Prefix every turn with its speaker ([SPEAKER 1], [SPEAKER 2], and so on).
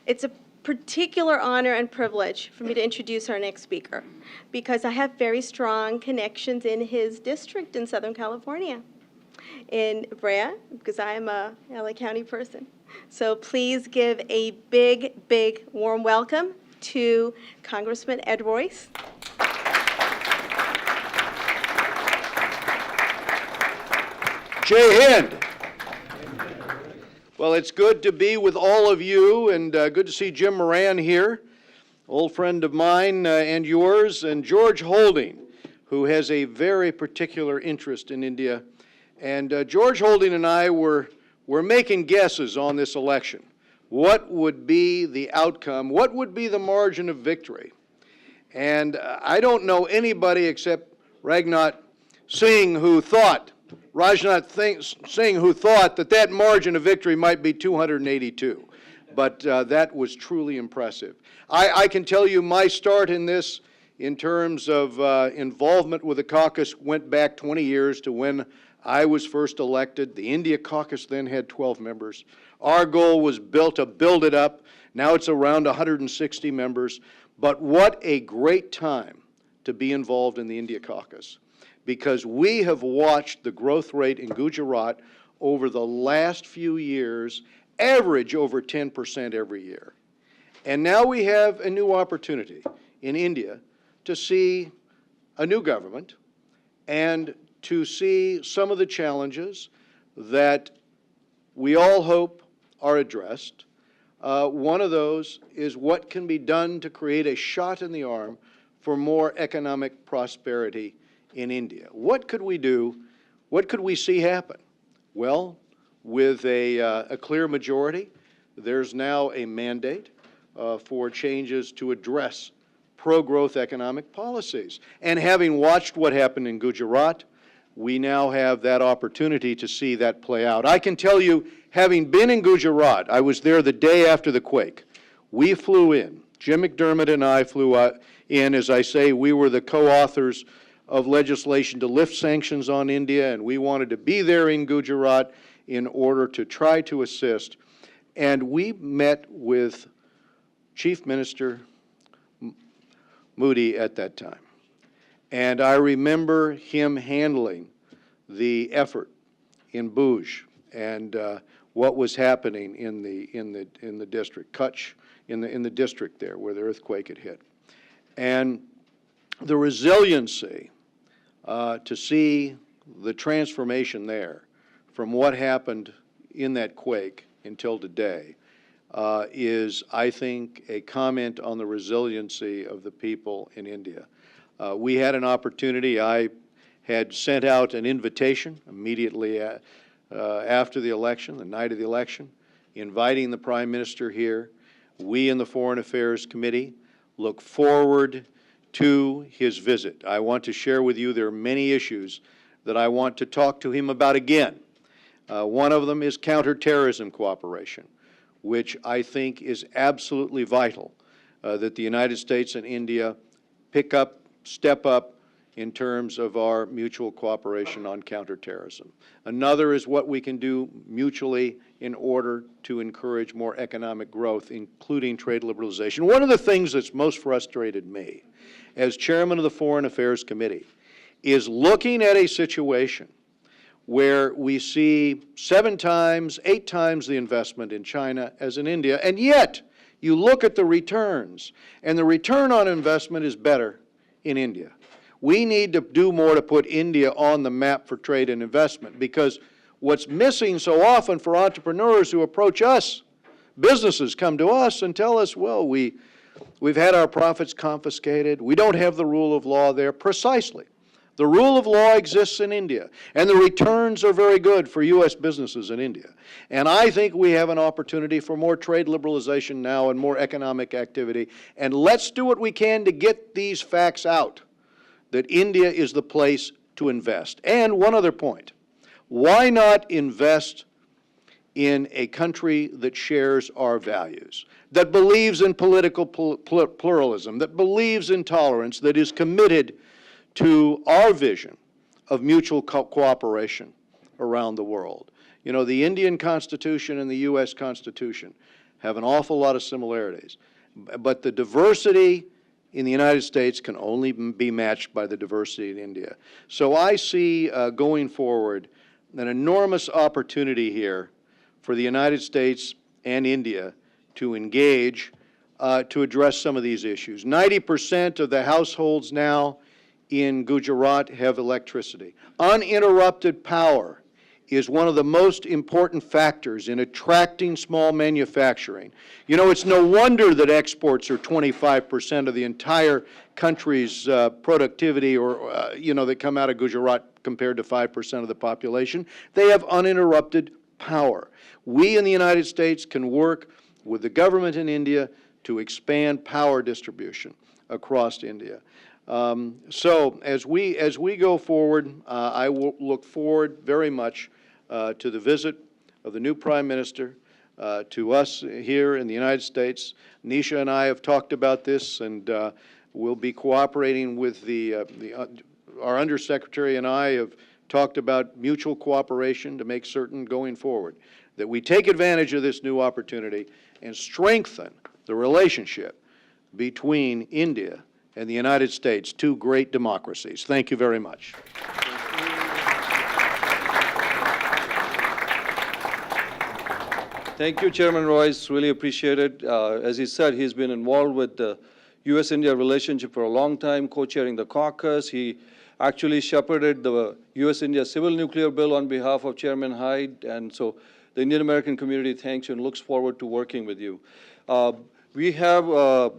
[SPEAKER 1] It's a particular honor and privilege for me to introduce our next speaker because I have very strong connections in his district in Southern California, in Brea, because I am a LA County person. So please give a big, big warm welcome to Congressman Ed Royce.
[SPEAKER 2] Jai Hind. Well, it's good to be with all of you, and good to see Jim Moran here, old friend of mine and yours, and George Holding, who has a very particular interest in India. And George Holding and I were making guesses on this election. What would be the outcome? What would be the margin of victory? And I don't know anybody except Rajnath Singh who thought that margin of victory might be 282. But that was truly impressive. I can tell you my start in this, in terms of involvement with the caucus, went back 20 years to when I was first elected. The India caucus then had 12 members. Our goal was to build it up. Now it's around 160 members. But what a great time to be involved in the India caucus, because we have watched the growth rate in Gujarat over the last few years average over 10% every year. And now we have a new opportunity in India to see a new government and to see some of the challenges that we all hope are addressed. One of those is what can be done to create a shot in the arm for more economic prosperity in India. What could we do? What could we see happen? Well, with a clear majority, there's now a mandate for changes to address pro-growth economic policies. And having watched what happened in Gujarat, we now have that opportunity to see that play out. I can tell you, having been in Gujarat, I was there the day after the quake. We flew in. Jim McDermott and I flew in. As I say, we were the co-authors of legislation to lift sanctions on India, and we wanted to be there in Gujarat in order to try to assist. And we met with Chief Minister Modi at that time. And I remember him handling the effort in Bhuj and what was happening in the district, Kutch, in the district there where the earthquake had hit. And the resiliency to see the transformation there from what happened in that quake until today is, I think, a comment on the resiliency of the people in India. We had an opportunity. I had sent out an invitation immediately after the election, the night of the election, inviting the Prime Minister here. We in the Foreign Affairs Committee look forward to his visit. I want to share with you there are many issues that I want to talk to him about again. One of them is counterterrorism cooperation, which I think is absolutely vital that the United States and India step up in terms of our mutual cooperation on counterterrorism. Another is what we can do mutually in order to encourage more economic growth, including trade liberalization. One of the things that's most frustrated me as chairman of the Foreign Affairs Committee is looking at a situation where we see 7 times, 8 times the investment in China as in India, and yet you look at the returns, and the return on investment is better in India. We need to do more to put India on the map for trade and investment, because what's missing so often for entrepreneurs who approach us, businesses come to us and tell us, well, we've had our profits confiscated, we don't have the rule of law there. Precisely. The rule of law exists in India, and the returns are very good for U.S. businesses in India. And I think we have an opportunity for more trade liberalization now and more economic activity. And let's do what we can to get these facts out, that India is the place to invest. And one other point, why not invest in a country that shares our values, that believes in political pluralism, that believes in tolerance, that is committed to our vision of mutual cooperation around the world. You know, the Indian Constitution and the U.S. Constitution have an awful lot of similarities. But the diversity in the United States can only be matched by the diversity in India. So I see going forward an enormous opportunity here for the United States and India to engage to address some of these issues. 90% of the households now in Gujarat have electricity. Uninterrupted power is one of the most important factors in attracting small manufacturing. You know, it's no wonder that exports are 25% of the entire country's productivity, or, you know, that come out of Gujarat compared to 5% of the population. They have uninterrupted power. We in the United States can work with the government in India to expand power distribution across India. So as we go forward, I will look forward very much to the visit of the new Prime Minister to us here in the United States. Nisha and I have talked about this, and we'll be cooperating with our Undersecretary and I have talked about mutual cooperation to make certain going forward that we take advantage of this new opportunity and strengthen the relationship between India and the United States, two great democracies. Thank you very much.
[SPEAKER 3] Thank you, Chairman Royce. Really appreciate it. As he said, he's been involved with the U.S.-India relationship for a long time, co-chairing the caucus. He actually shepherded the U.S.-India Civil Nuclear Bill on behalf of Chairman Hyde, and so the Indian American community thanks you and looks forward to working with you. We have